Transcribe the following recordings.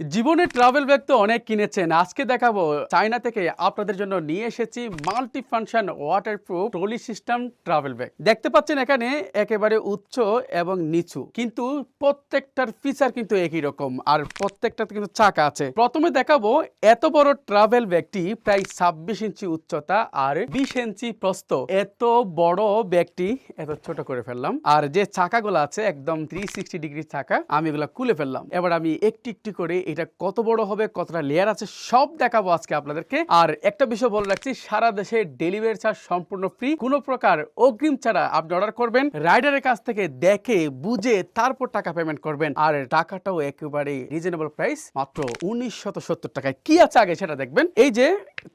জীবনে travel bag তো অনেক কিনেছেন। আজকে দেখাবো চায়না থেকে আপনাদের জন্য নিয়ে এসেছি multi function waterproof trolley system travel bag. দেখতে পাচ্ছেন এখানে একেবারে উচ্চ এবং নিচু, কিন্তু প্রত্যেকটার ফিচার কিন্তু একই রকম আর প্রত্যেকটাতে কিন্তু চাকা আছে। প্রথমে দেখাবো এত বড় ট্রাভেল ব্যাগটি প্রায় 26 ইঞ্চি উচ্চতা আর 20 ইঞ্চি প্রস্থ। এত বড় ব্যাগটি এত ছোট করে ফেললাম, আর যে চাকাগুলো আছে একদম 360 ডিগ্রি চাকা, আমি এগুলো খুলে ফেললাম। এবার আমি একটি একটি করে এটা কত বড় হবে, কতটা লেয়ার আছে সব দেখাবো আজকে আপনাদেরকে। আর একটা বিষয় বলে রাখছি, সারা দেশে ডেলিভারি চার্জ সম্পূর্ণ ফ্রি। কোনো প্রকার অগ্রিম ছাড়া আপনি অর্ডার করবেন, রাইডারের কাছ থেকে দেখে বুঝে তারপর টাকা পেমেন্ট করবেন। আর টাকাটাও একেবারে রিজনেবল প্রাইস, মাত্র 1970 টাকায়। কি আছে আগে সেটা দেখবেন। এই যে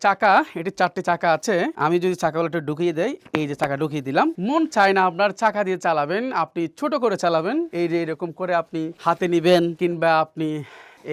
চাকা, এটি 4টি চাকা আছে। আমি যদি চাকাগুলো একটু ঢুকিয়ে দেই, এই যে চাকা ঢুকিয়ে দিলাম। মন চায় না আপনার চাকা দিয়ে চালাবেন, আপনি ছোট করে চালাবেন। এই যে এরকম করে আপনি হাতে নিবেন, কিংবা আপনি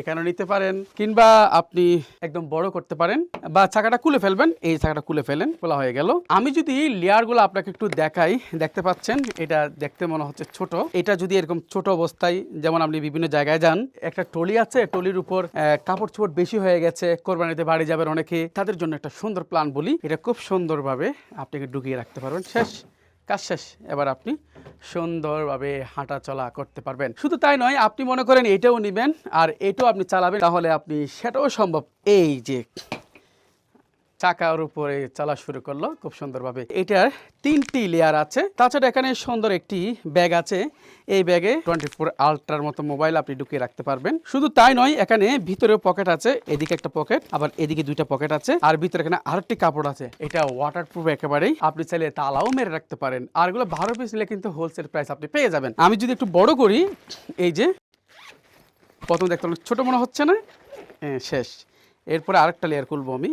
এখানে নিতে পারেন, কিংবা আপনি একদম বড় করতে পারেন, বা চাকাটা খুলে ফেলবেন। এই চাকাটা খুলে ফেলেন, খোলা হয়ে গেল। আমি যদি লেয়ারগুলো আপনাকে একটু দেখাই, দেখতে পাচ্ছেন এটা দেখতে মনে হচ্ছে ছোট। এটা যদি এরকম ছোট অবস্থায়, যেমন আপনি বিভিন্ন জায়গায় যান, একটা ট্রলি আছে, ট্রলির উপর কাপড় চোপড় বেশি হয়ে গেছে, কোরবানিতে বাড়ি যাবেন অনেকে, তাদের জন্য একটা সুন্দর প্ল্যান বলি। এটা খুব সুন্দরভাবে আপনাকে ঢুকিয়ে রাখতে পারবেন। শেষ, কাজ শেষ। এবার আপনি সুন্দরভাবে হাঁটা চলা করতে পারবেন। শুধু তাই নয়, আপনি মনে করেন এটাও নেবেন আর এটাও আপনি চালাবেন, তাহলে আপনি সেটাও সম্ভব। এই যে চাকার উপরে চলা শুরু করলো খুব সুন্দরভাবে। এটার 3টি লেয়ার আছে। তাছাড়া এখানে সুন্দর একটি ব্যাগ আছে। এই ব্যাগে 24 আল্ট্রার মতো মোবাইল আপনি ঢুকিয়ে রাখতে পারবেন। শুধু তাই নয়, এখানে ভিতরেও পকেট আছে। এদিকে একটা পকেট, আবার এদিকে 2টা পকেট আছে, আর ভিতরে এখানে আরেকটি কাপড় আছে। এটা ওয়াটারপ্রুফ একেবারেই, আপনি চাইলে তালাও মেরে রাখতে পারেন। আর এগুলো 12 পিস নিলে কিন্তু হোলসেল প্রাইস আপনি পেয়ে যাবেন। আমি যদি একটু বড় করি, এই যে প্রথমে দেখতে ছোট মনে হচ্ছে না, শেষ। এরপরে আরেকটা লেয়ার খুলবো আমি।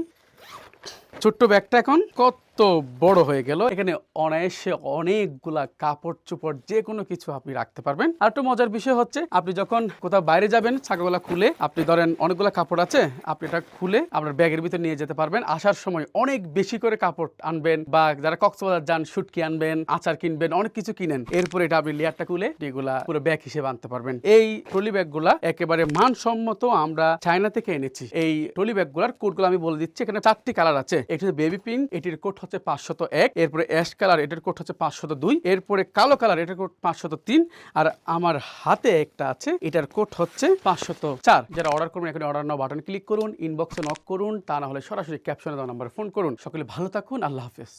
ছোট্ট ব্যাগটা এখন কত বড় হয়ে গেল। এখানে অনায়াসে অনেকগুলা কাপড় চোপড় যে কোনো কিছু আপনি রাখতে পারবেন। আর একটু মজার বিষয় হচ্ছে, আপনি যখন কোথাও বাইরে যাবেন, চাকাগুলা খুলে আপনি ধরেন অনেকগুলো কাপড় আছে, আপনি এটা খুলে আপনার ব্যাগের ভিতর নিয়ে যেতে পারবেন। আসার সময় অনেক বেশি করে কাপড় আনবেন, বা যারা কক্সবাজার যান শুটকি আনবেন, আচার কিনবেন, অনেক কিছু কিনেন, এরপরে এটা আপনি লেয়ারটা খুলে এগুলা পুরো ব্যাগ হিসেবে আনতে পারবেন। এই ট্রলি ব্যাগগুলা একেবারে মানসম্মত, আমরা চায়না থেকে এনেছি। এই ট্রলি ব্যাগগুলার কোডগুলো আমি বলে দিচ্ছি। এখানে 4টি কালার আছে। এটি বেবি পিঙ্ক, এটির কোড হচ্ছে 501। এরপরে অ্যাশ কালার, এটার কোড হচ্ছে 502। এরপরে কালো কালার, এটার কোড 503। আর আমার হাতে একটা আছে, এটার কোড হচ্ছে 504। যারা অর্ডার করবেন, এখানে অর্ডার নাও বাটন ক্লিক করুন, ইনবক্সে নক করুন, তা না হলে সরাসরি ক্যাপশনে দেওয়া নাম্বারে ফোন করুন। সকলে ভালো থাকুন, আল্লাহ হাফেজ।